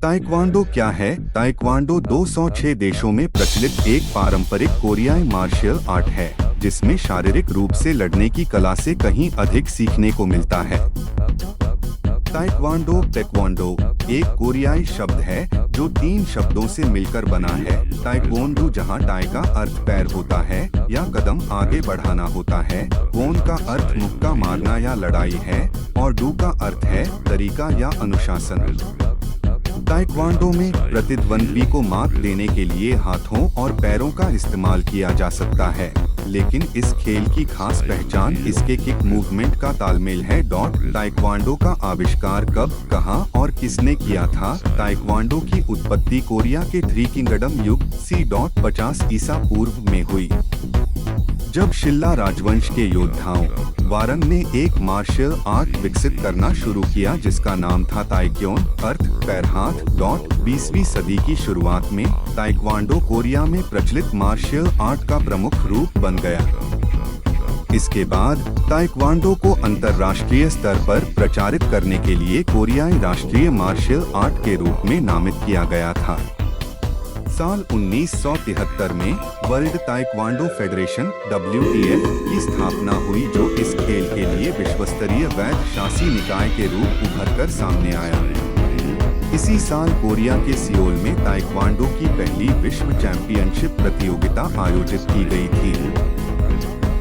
Taekwondo क्या है? Taekwondo 206 देशों में प्रचलित एक पारंपरिक कोरियाई मार्शल आर्ट है, जिसमें शारीरिक रूप से लड़ने की कला से कहीं अधिक सीखने को मिलता है। ताइक्वांडो टेक्वांडो एक कोरियाई शब्द है जो 3 शब्दों से मिलकर बना है। ताइक्वांडो, जहां टाई का अर्थ पैर होता है या कदम आगे बढ़ाना होता है, क्वोन का अर्थ मुक्का मारना या लड़ाई है, और डू का अर्थ है तरीका या अनुशासन। ताइक्वांडो में प्रतिद्वंद्वी को मात देने के लिए हाथों और पैरों का इस्तेमाल किया जा सकता है, लेकिन इस खेल की खास पहचान इसके किक मूवमेंट का तालमेल है। ताइक्वांडो का आविष्कार कब, कहां और किसने किया था? ताइक्वांडो की उत्पत्ति कोरिया के 3 किंगडम युग C.50 ईसा पूर्व में हुई, जब शिल्ला राजवंश के योद्धाओं वारन ने एक मार्शल आर्ट विकसित करना शुरू किया जिसका नाम था ताइक्योन, अर्थ पैर हाथ। 20वीं सदी की शुरुआत में ताइक्वांडो कोरिया में प्रचलित मार्शल आर्ट का प्रमुख रूप बन गया। इसके बाद ताइक्वांडो को अंतर्राष्ट्रीय स्तर पर प्रचारित करने के लिए कोरियाई राष्ट्रीय मार्शल आर्ट के रूप में नामित किया गया था। साल 1973 में वर्ल्ड ताइक्वांडो फेडरेशन WTF की स्थापना हुई, जो इस खेल के लिए विश्वस्तरीय वैध शासी निकाय के रूप उभरकर सामने आया। इसी साल कोरिया के सियोल में ताइक्वांडो की पहली विश्व चैंपियनशिप प्रतियोगिता आयोजित की गई थी।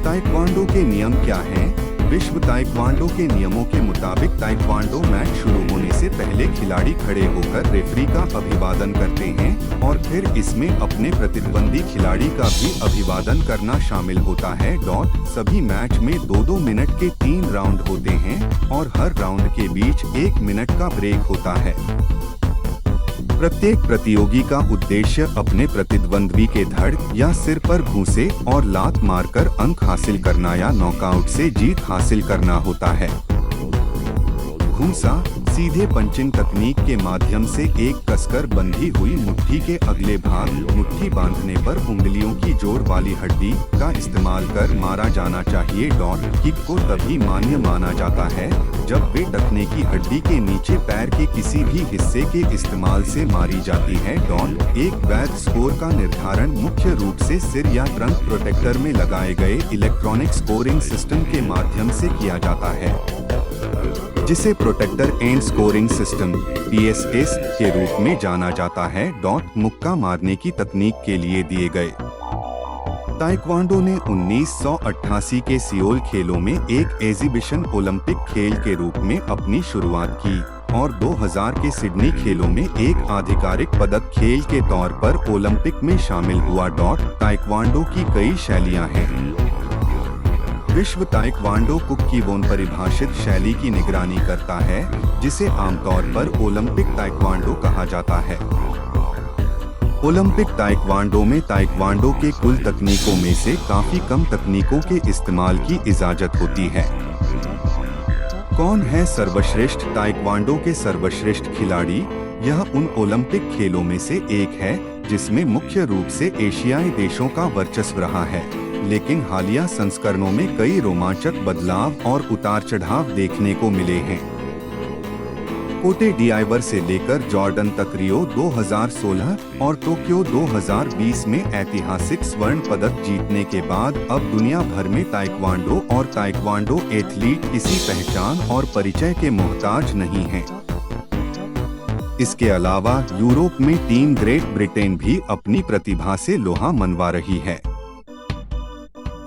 ताइक्वांडो के नियम क्या हैं? विश्व ताइक्वांडो के नियमों के मुताबिक ताइक्वांडो मैच शुरू होने से पहले खिलाड़ी खड़े होकर रेफरी का अभिवादन करते हैं और फिर इसमें अपने प्रतिद्वंदी खिलाड़ी का भी अभिवादन करना शामिल होता है। सभी मैच में 2-2 मिनट के 3 राउंड होते हैं और हर राउंड के बीच 1 मिनट का ब्रेक होता है। प्रत्येक प्रतियोगी का उद्देश्य अपने प्रतिद्वंद्वी के धड़ या सिर पर घूंसे और लात मारकर अंक हासिल करना या नॉकआउट से जीत हासिल करना होता है। घूंसा सीधे पंचिंग तकनीक के माध्यम से एक कसकर बंधी हुई मुट्ठी के अगले भाग, मुट्ठी बांधने पर उंगलियों की जोड़ वाली हड्डी का इस्तेमाल कर मारा जाना चाहिए। किक को तभी मान्य माना जाता है जब वे टखने की हड्डी के नीचे पैर के किसी भी हिस्से के इस्तेमाल से मारी जाती है। एक वैध स्कोर का निर्धारण मुख्य रूप से सिर या ट्रंक प्रोटेक्टर में लगाए गए इलेक्ट्रॉनिक स्कोरिंग सिस्टम के माध्यम से किया जाता है, जिसे protector and scoring system PSS के रूप में जाना जाता है। मुक्का मारने की तकनीक के लिए दिए गए। ताइक्वांडो ने 1988 के सियोल खेलों में एक एग्जीबिशन ओलंपिक खेल के रूप में अपनी शुरुआत की और 2000 के सिडनी खेलों में एक आधिकारिक पदक खेल के तौर पर ओलंपिक में शामिल हुआ। ताइक्वांडो की कई शैलियां हैं। विश्व ताइक्वांडो कुक्कीवोन परिभाषित शैली की निगरानी करता है, जिसे आमतौर पर ओलंपिक ताइक्वांडो कहा जाता है। ओलंपिक ताइक्वांडो में ताइक्वांडो के कुल तकनीकों में से काफी कम तकनीकों के इस्तेमाल की इजाजत होती है। कौन है सर्वश्रेष्ठ ताइक्वांडो के सर्वश्रेष्ठ खिलाड़ी? यह उन ओलंपिक खेलों में से एक है जिसमें मुख्य रूप से एशियाई देशों का वर्चस्व रहा है, लेकिन हालिया संस्करणों में कई रोमांचक बदलाव और उतार चढ़ाव देखने को मिले हैं। कोटे डिआइवर से लेकर जॉर्डन तक रियो 2016 और टोक्यो 2020 में ऐतिहासिक स्वर्ण पदक जीतने के बाद अब दुनिया भर में ताइक्वांडो और ताइक्वांडो एथलीट किसी पहचान और परिचय के मोहताज नहीं हैं। इसके अलावा यूरोप में टीम ग्रेट ब्रिटेन भी अपनी प्रतिभा से लोहा मनवा रही है।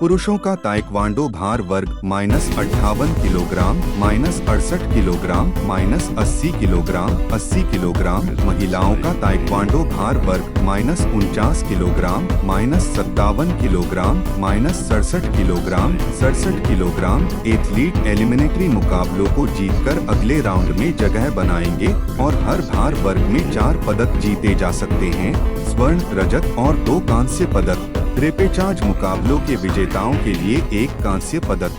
पुरुषों का ताइक्वांडो भार वर्ग -58 किलोग्राम, -68 किलोग्राम, -80 किलोग्राम, 80 किलोग्राम। महिलाओं का ताइक्वांडो भार वर्ग -49 kilogram, -57 kilogram, -67 kilogram, 67 kilogram. Athlete एलिमिनेटरी मुकाबलों को जीतकर अगले राउंड में जगह बनाएंगे और हर भार वर्ग में 4 पदक जीते जा सकते हैं, स्वर्ण, रजत और 2 कांस्य पदक। रेपेचाज मुकाबलों के विजेताओं के लिए 1 कांस्य पदक।